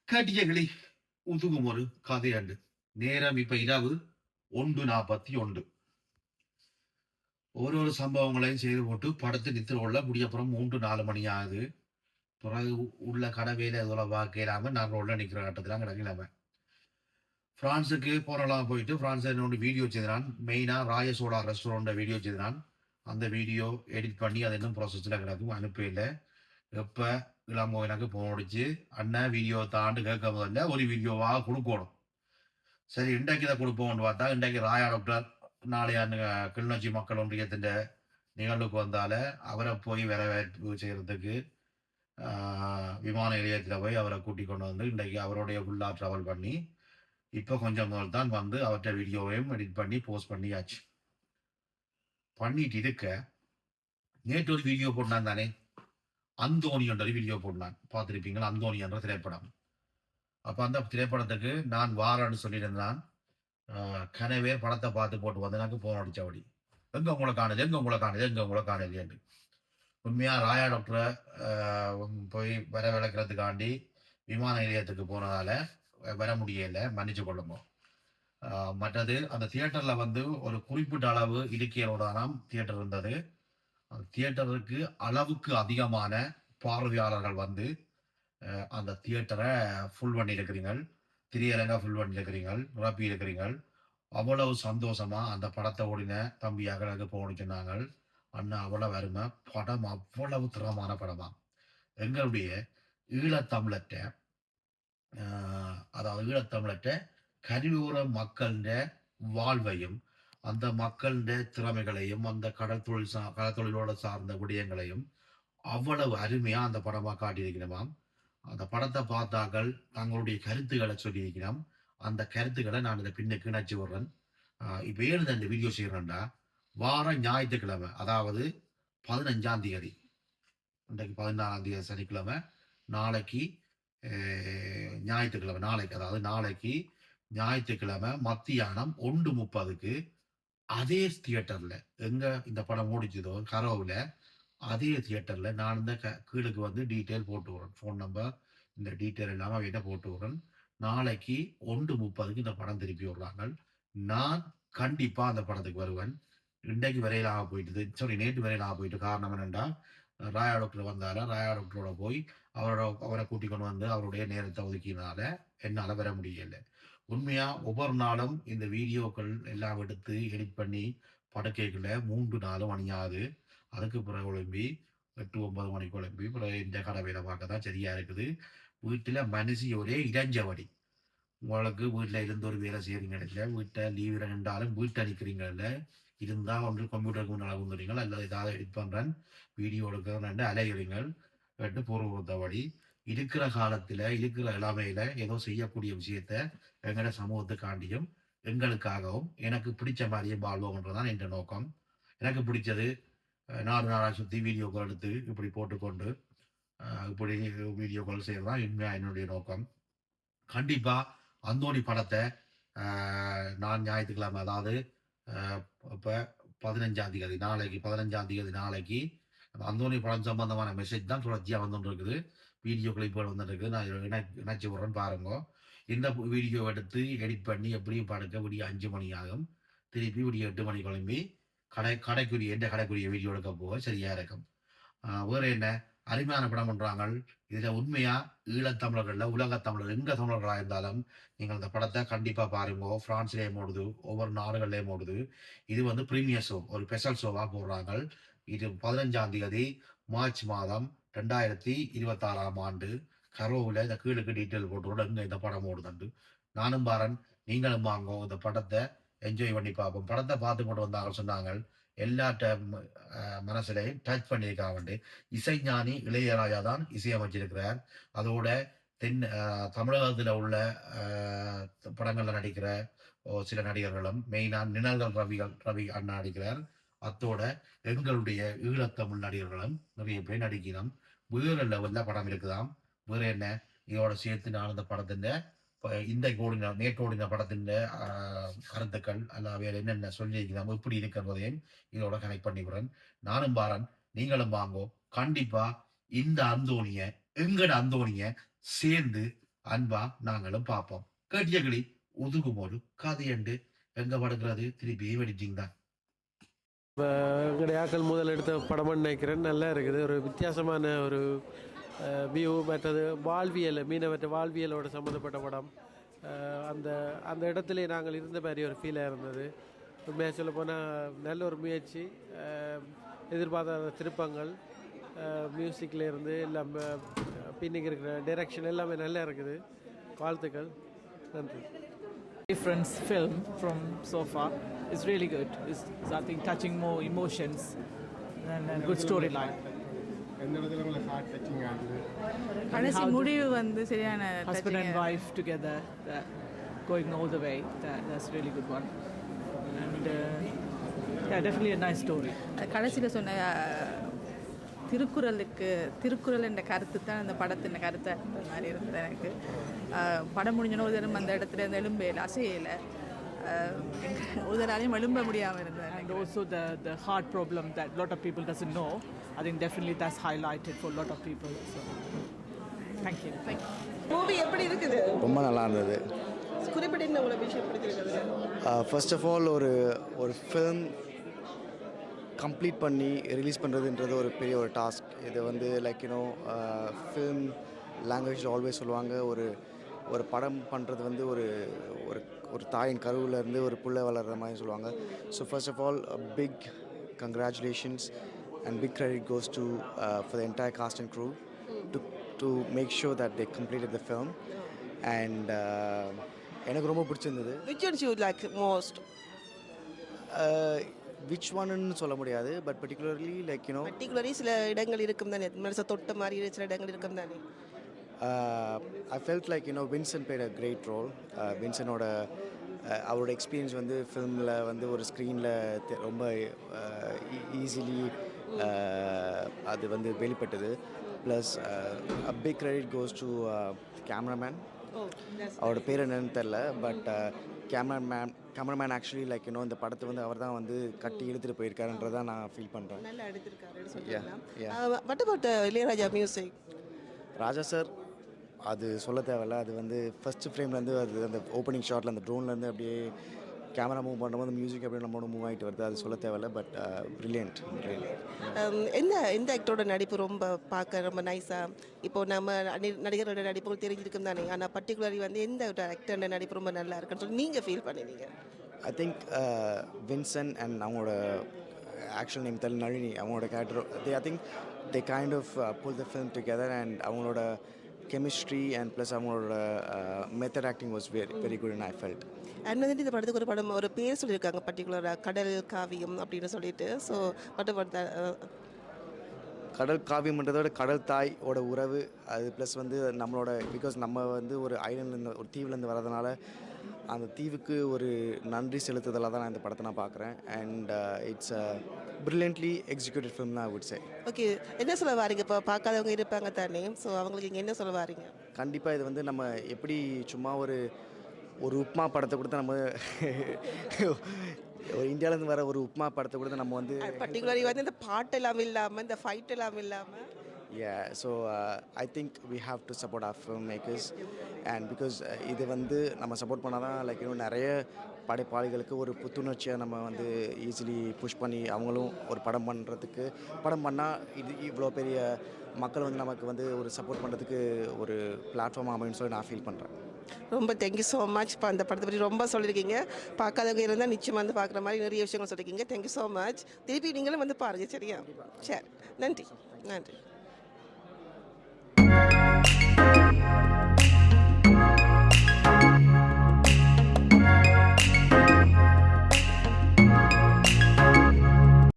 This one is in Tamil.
கடியகளி உதுகும் ஒரு கதையண்டு. நேரம் இப்ப இரவு 1:41. ஒரு சம்பவங்களையும் செய்து போட்டு படத்து நித்திர கொள்ள முடியப்புறம் 3-4 மணி ஆகுது. பிறகு உள்ள கடவையில இதெல்லாம் பார்க்கலாம நாங்கள் உள்ள நிற்கிற கட்டத்தில் கிடக்கலாம. பிரான்ஸுக்கு போனலாம் போயிட்டு பிரான்ஸ் என்னோட வீடியோ செய்தான். மெயினா ராயசோடா ரெஸ்டாரண்ட வீடியோ செய்தான். அந்த வீடியோ எடிட் பண்ணி அது இன்னும் ப்ராசஸ்ல கிடக்கும் அனுப்பல. எப்ப இளம்போ எனக்கு போனடிச்சு அண்ணன் வீடியோ தாண்டு கேட்க முதல்ல ஒரு வீடியோவாக கொடுக்கணும். சரி இன்றைக்கு இதை கொடுப்போம்னு பார்த்தா இன்றைக்கு ராயா டாக்டர் நாளைய கிளிநொச்சி மக்கள் ஒன்றியத்தின் நிகழ்வுக்கு வந்தால அவரை போய் வரவேற்பு செய்யறதுக்கு விமான நிலையத்தில் போய் அவரை கூட்டிக் கொண்டு வந்து இன்றைக்கு அவருடைய ஃபுல்லா ட்ராவல் பண்ணி இப்போ கொஞ்சம் முதல் தான் வந்து அவர்கிட்ட வீடியோவையும் எடிட் பண்ணி போஸ்ட் பண்ணியாச்சு. பண்ணிட்டு இருக்க நேற்று ஒரு வீடியோ போட்டான் தானே, அந்தோனி என்ற வீடியோ போட்டான் பார்த்துருப்பீங்களா, அந்தோனி என்ற திரைப்படம். அப்ப அந்த திரைப்படத்துக்கு நான் வாரன்னு சொல்லியிருந்தான். கனவே படத்தை பார்த்து போட்டு வந்து எனக்கு போன் அடிச்சபடி எங்க உங்களை காணுது எங்க உங்களை காணுது எங்க உங்களை காணுது. உண்மையா ராயா டாக்டரை போய் வர விளக்குறதுக்காண்டி விமான நிலையத்துக்கு போனதால வர முடியல, மன்னிச்சு கொள்ளுங்க. மற்றது அந்த தியேட்டர்ல வந்து ஒரு குறிப்பிட்ட அளவு இருக்கையோடானாம் தியேட்டர் இருந்தது. அந்த தியேட்டருக்கு அளவுக்கு அதிகமான பார்வையாளர்கள் வந்து அந்த தியேட்டரை ஃபுல் பண்ணி இருக்கிறீங்கள், திரையரங்கா ஃபுல் பண்ணி இருக்கிறீங்கள், நிரப்பி இருக்கிறீங்கள். அவ்வளவு சந்தோஷமா அந்த படத்தை ஓடின தம்பி அகலகு போகணும்னு சொன்னாங்க. அண்ணா அவ்வளவு அருமை படம், அவ்வளவு திறமான படமா. எங்களுடைய ஈழத்தமிழற்ற அதாவது ஈழத்தமிழற்ற கரியோர மக்கள வாழ்வையும் அந்த மக்கள திறமைகளையும் அந்த கடற்தொழிலோட சார்ந்த விடயங்களையும் அவ்வளவு அருமையா அந்த படமா காட்டியிருக்கிறோமாம். அந்த படத்தை பார்த்தாக்கள் தங்களுடைய கருத்துக்களை சொல்லியிருக்கிறோம். அந்த கருத்துக்களை நான் இதை பின்னுக்கு இணைச்சு விடுறேன். இப்போ ஏழுது அந்த வீடியோ செய்கிறேன்டா, வார ஞாயிற்றுக்கிழமை அதாவது 15ஆம் தேதி, இன்றைக்கு 14ஆம் தேதி சனிக்கிழமை, நாளைக்கு ஞாயிற்றுக்கிழமை, நாளைக்கு அதாவது நாளைக்கு ஞாயிற்றுக்கிழமை மத்தியானம் 1:30க்கு அதே தியேட்டர்ல எங்க இந்த படம் ஓடிச்சதோ கரோவில் அதே தியேட்டர்ல நான் இந்த கீழுக்கு வந்து டீட்டெயில் போட்டு விடுறேன், ஃபோன் நம்பர் இந்த டீட்டெயில் இல்லாமல் வீட்டை போட்டு விடுறேன். நாளைக்கு 1:30க்கு இந்த படம் திருப்பி விடுறாங்க. நான் கண்டிப்பா அந்த படத்துக்கு வருவேன். இன்றைக்கு வரையிலாக போயிட்டு நேற்று வரையிலாக போயிட்டு காரணம் என்னென்னா ராயா டாக்டர் வந்தால ராயா டாக்டரோட போய் அவரை கூட்டிக் கொண்டு வந்து அவருடைய நேரத்தை ஒதுக்கினால என்னால் வர முடியல. உண்மையா ஒவ்வொரு நாளும் இந்த வீடியோக்கள் எல்லாம் எடுத்து எடிட் பண்ணி படுக்கைக்குள்ள 3-4 மணி ஆகுது. அதுக்கு பிறகு குழம்பி 8-9 மணிக்கு குழம்பி பிறகு இந்த கடவையில பார்க்க தான் சரியா இருக்குது. வீட்டுல மனுஷி ஒரே இடைஞ்சவடி. உங்களுக்கு வீட்டுல இருந்து ஒரு வேலை செய்யறீங்க இல்லை, வீட்டை லீவ் ரெண்டாலும் வீட்டை நிற்கிறீங்கல்ல, இருந்தா ஒன்று கம்ப்யூட்டருக்கு முன்னால் வந்துடுறீங்கள் அல்லது ஏதாவது எடிட் பண்றேன் வீடியோ எடுக்கிறேன் அலைகிறீங்கள் கேட்டு பூர்வத்தபடி இருக்கிற காலத்துல இருக்கிற இளமையில ஏதோ செய்யக்கூடிய விஷயத்த எங்கட சமூகத்துக்காண்டியும் எங்களுக்காகவும் எனக்கு பிடிச்ச மாதிரியே வாழ்வோம்ன்றதான் என்ற நோக்கம். எனக்கு பிடிச்சது நாடு சுற்றி வீடியோக்கள் எடுத்து இப்படி போட்டுக்கொண்டு இப்படி வீடியோக்கள் செய்யறதுதான் உண்மையா என்னுடைய நோக்கம். கண்டிப்பா அந்தோணி படத்தை நான் ஞாயிற்றுக்கிழமை அதாவது இப்போ 15ஆம் தேதி நாளைக்கு 15ஆம் தேதி நாளைக்கு அந்தோணி படம் சம்பந்தமான மெசேஜ் தான் தொடர்ச்சியாக வந்துட்டு இருக்குது. வீடியோ கிளிப்புகள் வந்துட்டு இருக்குது. நான் இணைச்சி விடுறேன் பாருங்க. இந்த வீடியோ எடுத்து எடிட் பண்ணி எப்படியும் படுக்க விடிய 5 மணி ஆகும். திருப்பி விடிய 8 மணி கிளம்பி கடைக்குரிய எந்த கடைக்குரிய வீடியோ எடுக்க போக சரியா இருக்கும். வேற என்ன அருமையான படம் பண்றாங்க. இதுல உண்மையா ஈழத்தமிழர்கள்ல உலகத்தமிழர் எங்க தமிழர்களாக இருந்தாலும் நீங்கள் இந்த படத்தை கண்டிப்பா பாருங்க. பிரான்ஸ்லயும் ஓடுது, ஒவ்வொரு நாடுகள்லயும் ஓடுது. இது வந்து பிரீமியர் ஷோ, ஒரு ஸ்பெஷல் ஷோவா போடுறாங்க. இது 15ஆம் தேதி மார்ச் மாதம் 2026ஆம் ஆண்டு கரோவில் இந்த கீழுக்கு டீட்டெயில் போட்டு எங்க இந்த படம் ஓடுதுண்டு. நானும் பாரன், நீங்களும் வாங்க இந்த படத்தை என்ஜாய் பண்ணி பார்ப்போம். படத்தை பார்த்து கொண்டு வந்தாங்க சொன்னாங்க எல்லா மனசுலையும் டச் பண்ணியிருக்காங்க. இசைஞானி இளையராஜா தான் இசையமைச்சிருக்கிறார். அதோட தமிழகத்தில் உள்ள படங்கள்ல நடிக்கிற சில நடிகர்களும் மெயினா நிழல்கள் ரவி அண்ணா நடிக்கிறார். அத்தோட எங்களுடைய ஈழத்தமிழ் நடிகர்களும் நிறைய பேர் நடிக்கிறோம். வேற லெவல்ல படம் இருக்குதாம். வேற என்ன இதோட சேர்த்து நான் இந்த படத்தின் இந்த நேற்றோடின படத்தின் கருத்துக்கள் அல்ல வேற என்னென்ன சொல்லியிருக்கிறோம் எப்படி இருக்கிறதையும் இதோட கனெக்ட் பண்ணிவிடுறேன். நானும் பாரன், நீங்களும் வாங்கோ. கண்டிப்பா இந்த அந்தோணிய எங்கட அந்தோணிய சேர்ந்து அன்பா நாங்களும் பார்ப்போம். கேட்டிய கிளி ஒதுங்குமோடு கதையண்டு எங்க படுக்கிறது திருப்பி வெடிச்சிங் தான். எங்களுடைய ஆக்கள் முதல் எடுத்த படம்னு நினைக்கிறேன். நல்லா இருக்குது. ஒரு வித்தியாசமான ஒரு வியூ. மற்றது வாழ்வியல், மீனவற்ற வாழ்வியலோட சம்மந்தப்பட்ட படம். அந்த அந்த இடத்துல நாங்கள் இருந்த மாதிரி ஒரு ஃபீலாக இருந்தது. உண்மையாக சொல்ல போனால் நல்ல ஒரு முயற்சி. எதிர்பார்க்காத திருப்பங்கள், மியூசிக்கில் இருந்து எல்லாம் பின்னிக்கு இருக்கிற டைரக்ஷன் எல்லாமே நல்லா இருக்குது. வாழ்த்துக்கள். நன்றி. Different film from so far. It's really good. It's I think touching more emotions and a good storyline. கடைசி முடிவு வந்து சரியான Husband and wife together, going all the way. That's really good one. And yeah, definitely a nice story. கடைசியில் சொன்ன திருக்குறள் என்ற கருத்து தான் அந்த படத்தின் கருத்தை அந்த மாதிரி இருந்தது எனக்கு. படம் முடிஞ்சோன்னு ஒரு தரம் அந்த இடத்துல இருந்து எலும்பையில் அசையலை, ஒரு தராலையும் எழும்ப முடியாமல் இருந்தது. And also the heart problem that a lot of people doesn't know. I think definitely that's highlighted for a lot of people. So thank you. Movie எப்படி இருக்குது? ரொம்ப நல்லா இருந்தது. குறிப்பிட்ட என்ன ஒரு விஷயம் பிடிச்சிருக்குது? ஃபர்ஸ்ட் ஆஃப் ஆல் ஒரு ஃபில்ம் கம்ப்ளீட் பண்ணி ரிலீஸ் பண்ணுறதுன்றது ஒரு பெரிய ஒரு டாஸ்க். இது வந்து லைக் ஃபில்ம் லாங்குவேஜ் ஆல்வேஸ் சொல்லுவாங்க, ஒரு படம் பண்ணுறது வந்து ஒரு ஒரு தாயின் கருவிலேருந்து ஒரு புள்ள வளர்கிற மாதிரி சொல்லுவாங்க. So first of all big congratulations and big credit goes to for the entire cast and crew to make sure that they completed the film. And எனக்கு ரொம்ப பிடிச்சிருந்தது. Which one you like most? Which ஒன்னு சொல்ல முடியாது, பட் பர்டிகுலர்லி லைக் பர்டிகுலர்லி சில இடங்கள் இருக்கும் தானே, மனசை தொட்ட மாதிரி சில இடங்கள் இருக்கும் தானே. I felt like Vincent played a great role. வின்சனோட அவரோட எக்ஸ்பீரியன்ஸ் வந்து ஃபில்மில் வந்து ஒரு ஸ்க்ரீனில் ரொம்ப ஈஸிலி அது வந்து வெளிப்பட்டது. Plus a big credit goes to cameraman. அவரோட பேர் என்னன்னு தெரில, பட் கேமராமேன் ஆக்சுவலி லைக் இந்த படத்தை வந்து அவர் தான் வந்து கட்டி இழுத்துட்டு போயிருக்காருன்றதை நான் ஃபீல் பண்ணுறேன். நல்லா எடுத்திருக்காருன்னு சொல்லலாம். What about Ilaiyaraaja music? Raja sir அது சொல்ல தேவையில்ல. அது வந்து ஃபஸ்ட்டு ஃப்ரேம்லேருந்து அது அந்த ஓப்பனிங் ஷாட்டில் அந்த ட்ரோன்லேருந்து அப்படியே கேமரா மூவ் பண்ணும்போது மியூசிக் அப்படியே நம்மளோட மூவ் ஆகிட்டு வருது. அது சொல்ல தேவையில்ல, பட் பிரில்லியன்ட். எந்த ஆக்டரோட நடிப்பு ரொம்ப பார்க்க ரொம்ப நைஸாக? இப்போது நம்ம நடிகரோட நடிப்புகள் தெரிஞ்சிருக்கும் தானே, ஆனால் பர்டிகுலர்லி வந்து எந்த ஒரு ஆக்டரோட நடிப்பு ரொம்ப நல்லா இருக்குன்னு சொல்லி நீங்கள் ஃபீல் பண்ணினீங்க? ஐ திங்க் வின்சன் அண்ட் அவங்களோட ஆக்சுவல் நேம் தெரியல, நளினி, அவங்களோட character I think they kind of pull the film together. And அவங்களோட கெமிஸ்ட்ரி அண்ட் ப்ளஸ் அவங்களோட method acting was very good and I felt. And வந்துட்டு இந்த படத்துக்கு ஒரு பேர் சொல்லியிருக்காங்க பர்டிகுலராக, கடல் காவியம் அப்படின்னு சொல்லிட்டு. ஸோ கடல் காவியம்ன்றதோட கடல் தாயோட உறவு அது ப்ளஸ் வந்து நம்மளோட பிகாஸ் நம்ம வந்து ஒரு ஐலண்ட்லேருந்து ஒரு தீவுலேருந்து வரதுனால அந்த தீவுக்கு ஒரு நன்றி செலுத்துதலாக தான் நான் இந்த படத்தை நான் பார்க்குறேன். And it's brilliantly executed film தான் ஐ வுட் சே. ஓகே, என்ன சொல்ல வாரீங்க? இப்போ பார்க்காதவங்க இருப்பாங்க தானே, ஸோ அவங்களுக்கு இங்கே என்ன சொல்ல வாரீங்க? கண்டிப்பாக இது வந்து நம்ம எப்படி சும்மா ஒரு உப்மா படத்தை கொடுத்து நம்ம ஒரு இந்தியாவிலேருந்து வர ஒரு உப்மா படத்தை கொடுத்து நம்ம வந்து பர்டிகுலர்லி வந்து இந்த பாட்டு எல்லாம் இல்லாமல் இந்த ஃபைட் எல்லாம் இல்லாமல் so I think we have to support our film makers. And because இது வந்து நம்ம சப்போர்ட் பண்ணால் தான் லைக் நிறைய படைப்பாளிகளுக்கு ஒரு புத்துணர்ச்சியாக நம்ம வந்து ஈஸிலி புஷ் பண்ணி அவங்களும் ஒரு படம் பண்ணால் இவ்வளோ பெரிய மக்கள் வந்து நமக்கு வந்து ஒரு சப்போர்ட் பண்ணுறதுக்கு ஒரு பிளாட்ஃபார்ம் அமைன்னு சொல்லி நான் ஃபீல் பண்ணுறேன். ரொம்ப தேங்க்யூ ஸோ மச். இப்போ அந்த படத்தை பற்றி ரொம்ப சொல்லியிருக்கீங்க. பார்க்காதவங்க இருந்தால் நிச்சயமாக வந்து பார்க்குற மாதிரி நிறைய விஷயங்கள் சொல்லியிருக்கீங்க. Thank you so much. திருப்பி நீங்களும் வந்து பாருங்கள், சரியா? சரி, நன்றி.